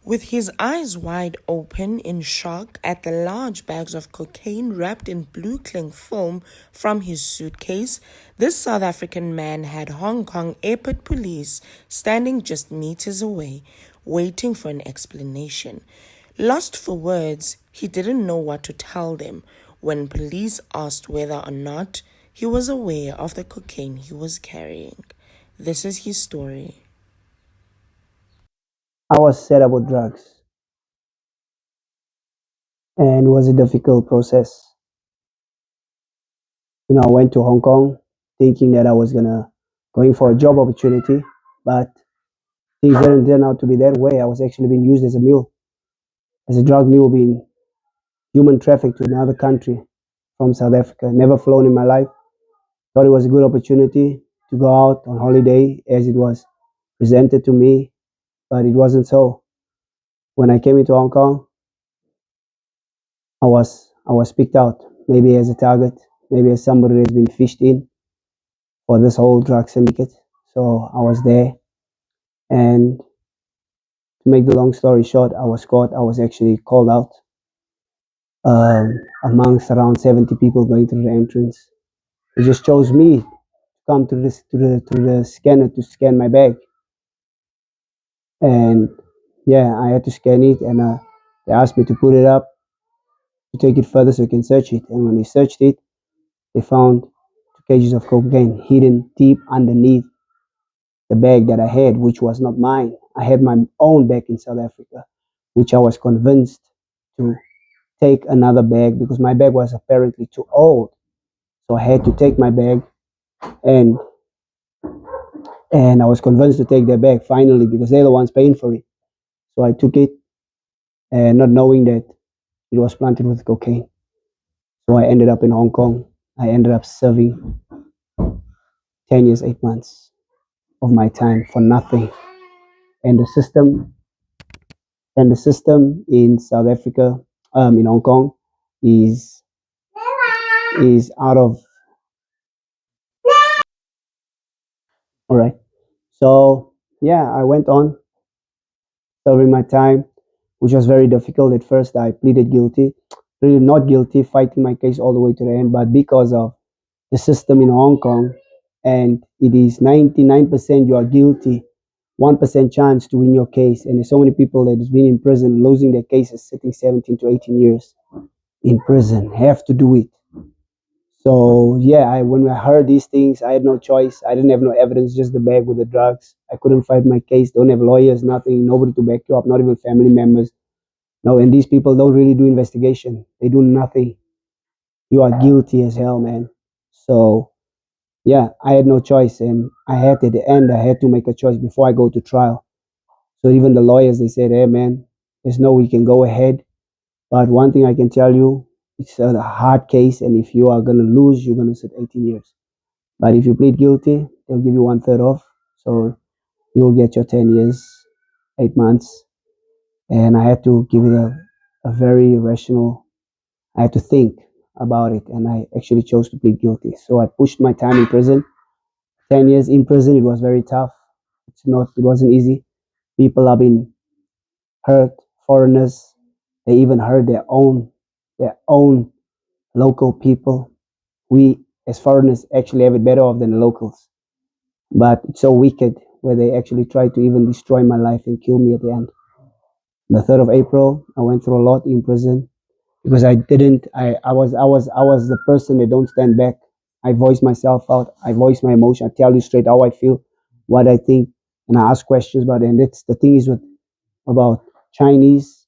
With his eyes wide open in shock at the large bags of cocaine wrapped in blue cling film from his suitcase, this South African man had Hong Kong airport police standing just meters away, waiting for an explanation. Lost for words, he didn't know what to tell them when police asked whether or not he was aware of the cocaine he was carrying. This is his story. I was set up with drugs, and it was a difficult process. I went to Hong Kong thinking that I was gonna going for a job opportunity, but things didn't turn out to be that way. I was actually being used as a mule, as a drug mule, being human trafficked to another country from South Africa. Never flown in my life. Thought it was a good opportunity to go out on holiday as it was presented to me, but it wasn't so. When I came into Hong Kong, I was picked out, maybe as a target, maybe as somebody that's been fished in for this whole drug syndicate. So I was there, and to make the long story short, I was caught. I was actually called out amongst around 70 people going through the entrance. They just chose me to come to the scanner to scan my bag, and yeah, I had to scan it, and they asked me to put it up to take it further so they can search it. And when they searched it, they found 2 kgs of cocaine hidden deep underneath the bag that I had, which was not mine. I had my own bag in South Africa, which I was convinced to take another bag because my bag was apparently too old. So I had to take my bag, and I was convinced to take their bag finally because they're the ones paying for it. So I took it, and not knowing that it was planted with cocaine. So I ended up in Hong Kong. I ended up serving 10 years, 8 months of my time for nothing. And the system in South Africa, in Hong Kong, is out of. All right. So yeah, I went on serving my time, which was very difficult at first. I pleaded guilty, really not guilty, fighting my case all the way to the end. But because of the system in Hong Kong, and it is 99% you are guilty, 1% chance to win your case. And there's so many people that has been in prison, losing their cases, sitting 17 to 18 years in prison, have to do it. So yeah, when I heard these things, I had no choice. I didn't have no evidence, just the bag with the drugs. I couldn't fight my case. Don't have lawyers, nothing, nobody to back you up, not even family members. No, and these people don't really do investigation. They do nothing. You are guilty as hell, man. So yeah, I had no choice, and I had at the end, I had to make a choice before I go to trial. So even the lawyers, they said, "Hey, man, there's no we can go ahead. But one thing I can tell you, it's a hard case, and if you are gonna lose, you're gonna sit 18 years. But if you plead guilty, they'll give you 1/3 off. So you'll get your 10 years, 8 months." And I had to give it a very rational, I had to think about it. And I actually chose to plead guilty. So I pushed my time in prison. 10 years in prison, it was very tough. It wasn't easy. People have been hurt, foreigners, they even hurt their own local people. We, as foreigners, actually have it better off than the locals. But it's so wicked where they actually try to even destroy my life and kill me at the end. The 3rd of April, I went through a lot in prison because I didn't. I was the person that don't stand back. I voice myself out. I voice my emotion. I tell you straight how I feel, what I think, and I ask questions about it. And that's the thing is with about Chinese.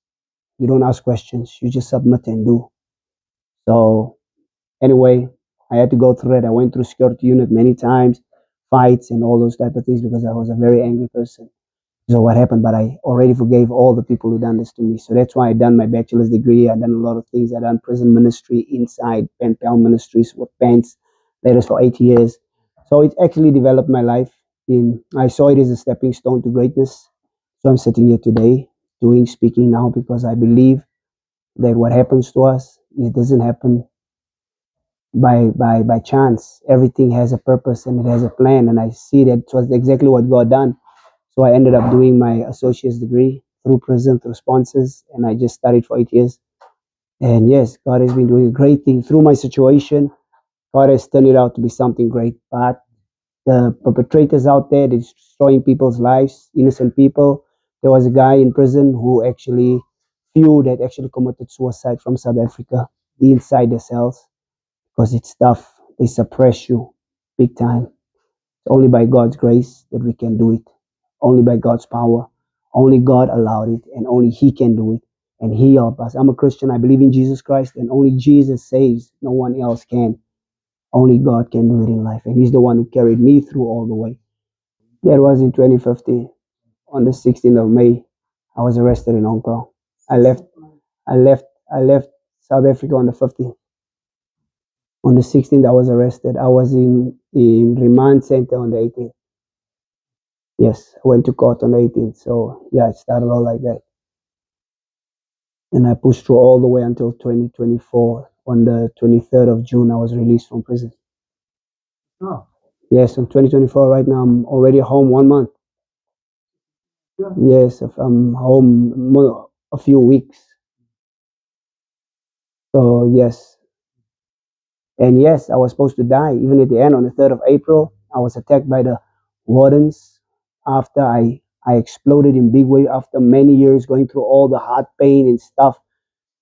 You don't ask questions. You just submit and do. So anyway, I had to go through it. I went through security unit many times, fights and all those type of things because I was a very angry person. So what happened? But I already forgave all the people who done this to me. So that's why I done my bachelor's degree. I done a lot of things. I done prison ministry inside pen pal ministries with pants, letters for 8 years. So it actually developed my life. I saw it as a stepping stone to greatness. So I'm sitting here today doing speaking now because I believe that what happens to us, it doesn't happen by chance. Everything has a purpose and it has a plan. And I see that it was exactly what God done. So I ended up doing my associate's degree through prison, through sponsors, and I just studied for 8 years. And yes, God has been doing a great thing through my situation. God has turned it out to be something great. But the perpetrators out there, they're destroying people's lives, innocent people. There was a guy in prison who actually, few that actually committed suicide from South Africa inside the cells because it's tough. They suppress you big time. It's only by God's grace that we can do it. Only by God's power. Only God allowed it, and only He can do it. And He helped us. I'm a Christian. I believe in Jesus Christ, and only Jesus saves. No one else can. Only God can do it in life, and He's the one who carried me through all the way. That was in 2015. On the 16th of May, I was arrested in Hong Kong. I left. I left. I left South Africa on the 15th. On the 16th, I was arrested. I was in remand center on the 18th. Yes, I went to court on the 18th. So yeah, it started all like that, and I pushed through all the way until 2024. On the 23rd of June, I was released from prison. Oh. Yes, in 2024. Right now, I'm already home 1 month. Yes, if I'm home a few weeks. So yes, and yes, I was supposed to die. Even at the end, on the 3rd of April, I was attacked by the wardens after I exploded in big way. After many years going through all the heart pain and stuff,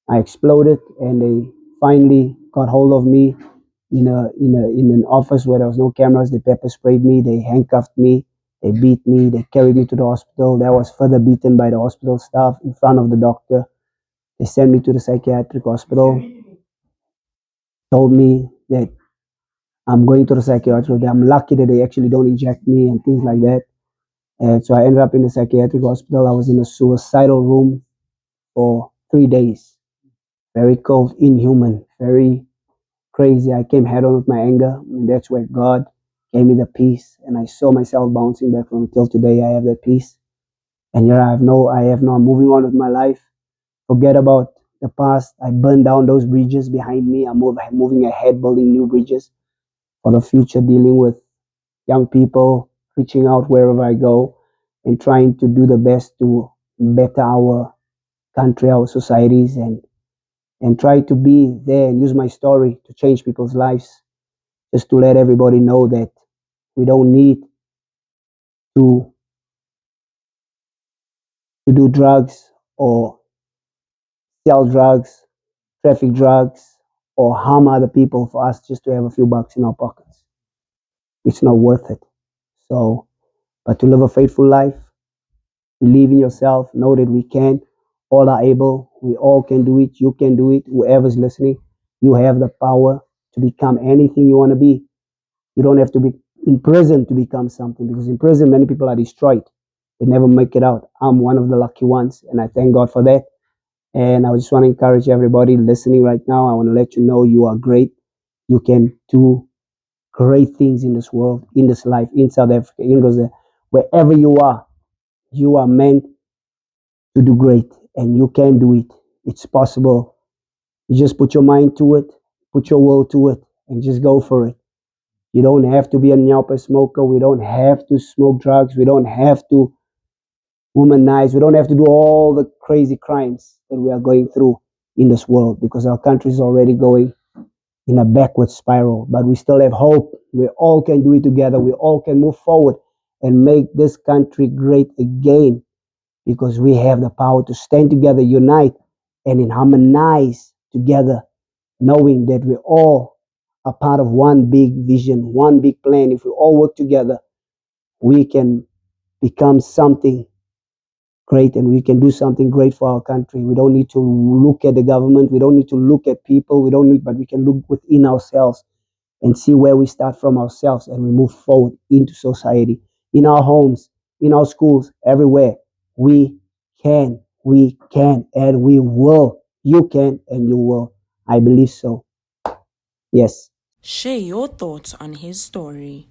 I exploded, and they finally got hold of me in an office where there was no cameras. They pepper sprayed me. They handcuffed me. They beat me. They carried me to the hospital. That was further beaten by the hospital staff in front of the doctor. They sent me to the psychiatric hospital. Told me that I'm going to the psychiatric. I'm lucky that they actually don't inject me and things like that. And so I ended up in the psychiatric hospital. I was in a suicidal room for 3 days. Very cold, inhuman, very crazy. I came head on with my anger, and that's where God gave me the peace. And I saw myself bouncing back from it till today. I have that peace. And here I'm moving on with my life. Forget about the past. I burned down those bridges behind me. I'm moving ahead, building new bridges for the future, dealing with young people, reaching out wherever I go, and trying to do the best to better our country, our societies, and try to be there and use my story to change people's lives, just to let everybody know that we don't need to do drugs or sell drugs, traffic drugs, or harm other people for us just to have a few bucks in our pockets. It's not worth it. So, but to live a faithful life, believe in yourself, know that we can, all are able, we all can do it, you can do it, whoever's listening, you have the power to become anything you want to be. You don't have to be in prison to become something, because in prison, many people are destroyed. They never make it out. I'm one of the lucky ones, and I thank God for that. And I just want to encourage everybody listening right now. I want to let you know you are great. You can do great things in this world, in this life, in South Africa, in Brazil, wherever you are meant to do great, and you can do it. It's possible. You just put your mind to it, put your will to it, and just go for it. You don't have to be a nyapa smoker. We don't have to smoke drugs. We don't have to womanize. We don't have to do all the crazy crimes that we are going through in this world, because our country is already going in a backward spiral. But we still have hope. We all can do it together. We all can move forward and make this country great again, because we have the power to stand together, unite, and harmonize together, knowing that we all are part of one big vision, one big plan. If we all work together, we can become something great, and we can do something great for our country. We don't need to look at the government. We don't need to look at people. But we can look within ourselves and see where we start from ourselves, and we move forward into society, in our homes, in our schools, everywhere. We can, and we will. You can, and you will. I believe so. Yes. Share your thoughts on his story.